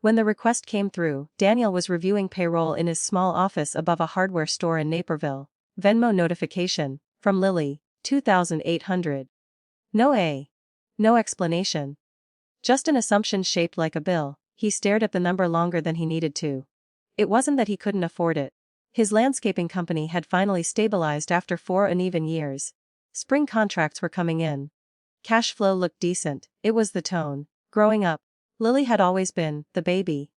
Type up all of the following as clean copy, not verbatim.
When the request came through, Daniel was reviewing payroll in his small office above a hardware store in Naperville. Venmo notification, from Lily, 2,800. No explanation. Just an assumption shaped like a bill. He stared at the number longer than he needed to. It wasn't that he couldn't afford it. His landscaping company had finally stabilized after 4 uneven years. Spring contracts were coming in. Cash flow looked decent. It was the tone. Growing up, Lily had always been the baby.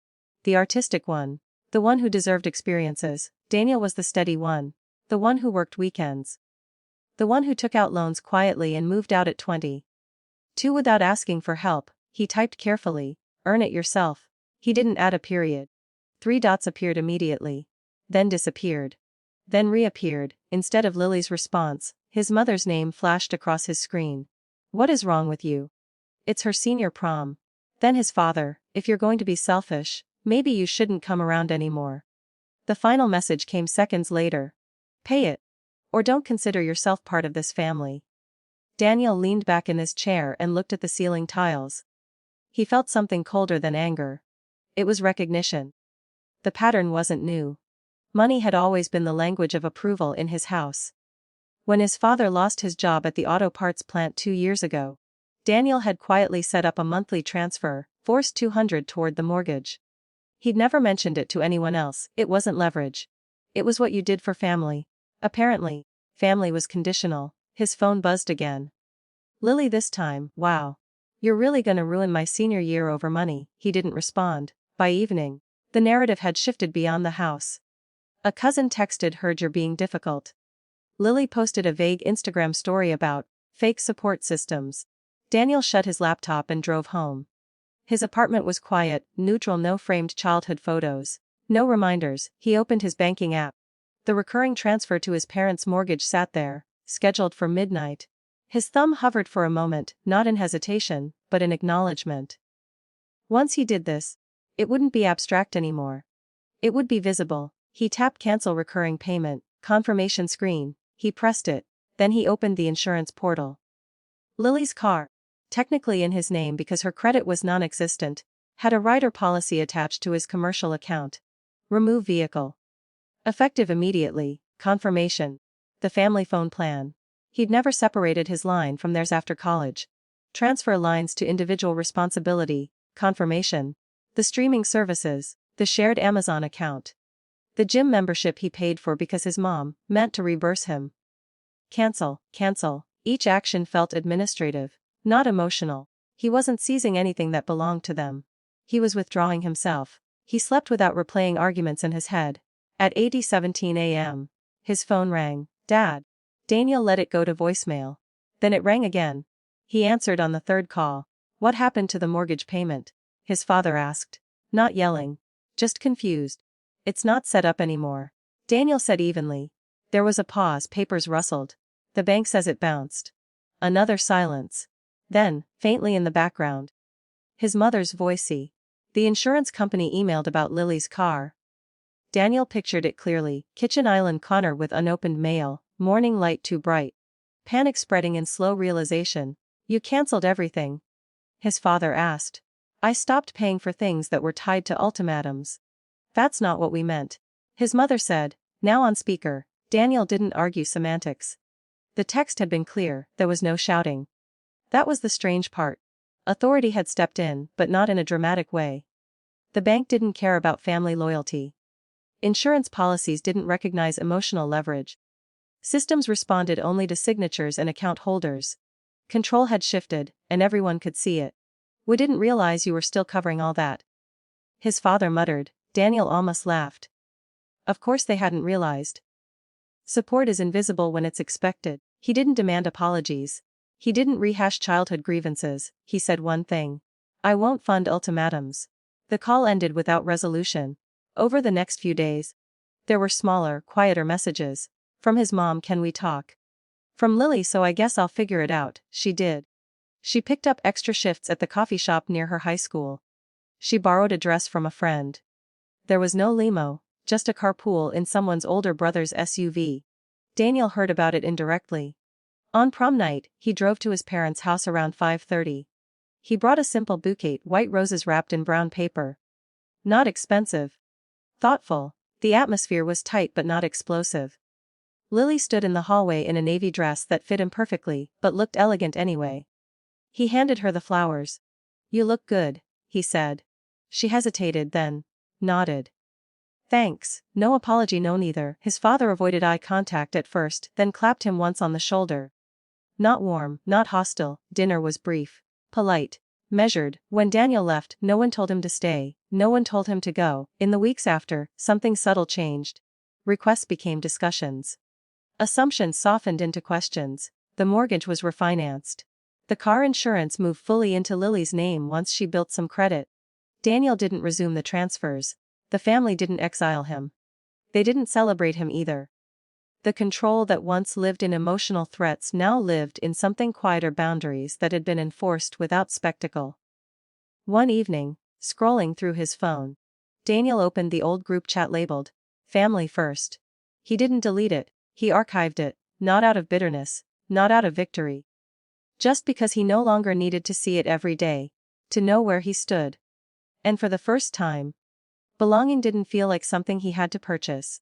The artistic one. The one who deserved experiences. Daniel was the steady one. The one who worked weekends. The one who took out loans quietly and moved out at 20. 2 without asking for help. He typed carefully, earn it yourself. He didn't add a period. 3 dots appeared immediately. Then disappeared. Then reappeared. Instead of Lily's response, his mother's name flashed across his screen. What is wrong with you? It's her senior prom. Then his father, if you're going to be selfish, maybe you shouldn't come around anymore. The final message came seconds later. Pay it. Or don't consider yourself part of this family. Daniel leaned back in his chair and looked at the ceiling tiles. He felt something colder than anger. It was recognition. The pattern wasn't new. Money had always been the language of approval in his house. When his father lost his job at the auto parts plant 2 years ago, Daniel had quietly set up a monthly transfer, forced $200 toward the mortgage. He'd never mentioned it to anyone else. It wasn't leverage. It was what you did for family. Apparently, family was conditional. His phone buzzed again. Lily this time. Wow. You're really gonna ruin my senior year over money. He didn't respond. By evening, the narrative had shifted beyond the house. A cousin texted, heard you're being difficult. Lily posted a vague Instagram story about fake support systems. Daniel shut his laptop and drove home. His apartment was quiet, neutral, no framed childhood photos. No reminders. He opened his banking app. The recurring transfer to his parents' mortgage sat there, scheduled for midnight. His thumb hovered for a moment, not in hesitation, but in acknowledgement. Once he did this, it wouldn't be abstract anymore. It would be visible. He tapped cancel recurring payment, confirmation screen. He pressed it. Then he opened the insurance portal. Lily's car, technically in his name because her credit was non-existent, had a rider policy attached to his commercial account. Remove vehicle. Effective immediately. Confirmation. The family phone plan. He'd never separated his line from theirs after college. Transfer lines to individual responsibility. Confirmation. The streaming services. The shared Amazon account. The gym membership he paid for because his mom meant to reimburse him. Cancel. Each action felt administrative, not emotional. He wasn't seizing anything that belonged to them. He was withdrawing himself. He slept without replaying arguments in his head. At 8:17 a.m., his phone rang. Dad. Daniel let it go to voicemail. Then it rang again. He answered on the third call. What happened to the mortgage payment? His father asked. Not yelling. Just confused. It's not set up anymore. Daniel said evenly. There was a pause, papers rustled. The bank says it bounced. Another silence. Then, faintly in the background, his mother's voice. The insurance company emailed about Lily's car. Daniel pictured it clearly. Kitchen island corner with unopened mail, morning light too bright. Panic spreading in slow realization. You canceled everything? His father asked. I stopped paying for things that were tied to ultimatums. That's not what we meant. His mother said, now on speaker. Daniel didn't argue semantics. The text had been clear, there was no shouting. That was the strange part. Authority had stepped in, but not in a dramatic way. The bank didn't care about family loyalty. Insurance policies didn't recognize emotional leverage. Systems responded only to signatures and account holders. Control had shifted, and everyone could see it. We didn't realize you were still covering all that. His father muttered. Daniel almost laughed. Of course they hadn't realized. Support is invisible when it's expected. He didn't demand apologies. He didn't rehash childhood grievances. He said one thing. I won't fund ultimatums. The call ended without resolution. Over the next few days, there were smaller, quieter messages. From his mom, can we talk? From Lily, so I guess I'll figure it out. She did. She picked up extra shifts at the coffee shop near her high school. She borrowed a dress from a friend. There was no limo, just a carpool in someone's older brother's SUV. Daniel heard about it indirectly. On prom night, he drove to his parents' house around 5:30. He brought a simple bouquet, white roses wrapped in brown paper. Not expensive. Thoughtful. The atmosphere was tight but not explosive. Lily stood in the hallway in a navy dress that fit him perfectly, but looked elegant anyway. He handed her the flowers. "You look good," he said. She hesitated, then nodded. "Thanks." No apology, no neither. His father avoided eye contact at first, then clapped him once on the shoulder. Not warm, not hostile. Dinner was brief, polite, measured. When Daniel left, no one told him to stay, no one told him to go. In the weeks after, something subtle changed. Requests became discussions. Assumptions softened into questions. The mortgage was refinanced. The car insurance moved fully into Lily's name once she built some credit. Daniel didn't resume the transfers. The family didn't exile him. They didn't celebrate him either. The control that once lived in emotional threats now lived in something quieter, boundaries that had been enforced without spectacle. One evening, scrolling through his phone, Daniel opened the old group chat labeled Family First. He didn't delete it, he archived it, not out of bitterness, not out of victory. Just because he no longer needed to see it every day, to know where he stood. And for the first time, belonging didn't feel like something he had to purchase.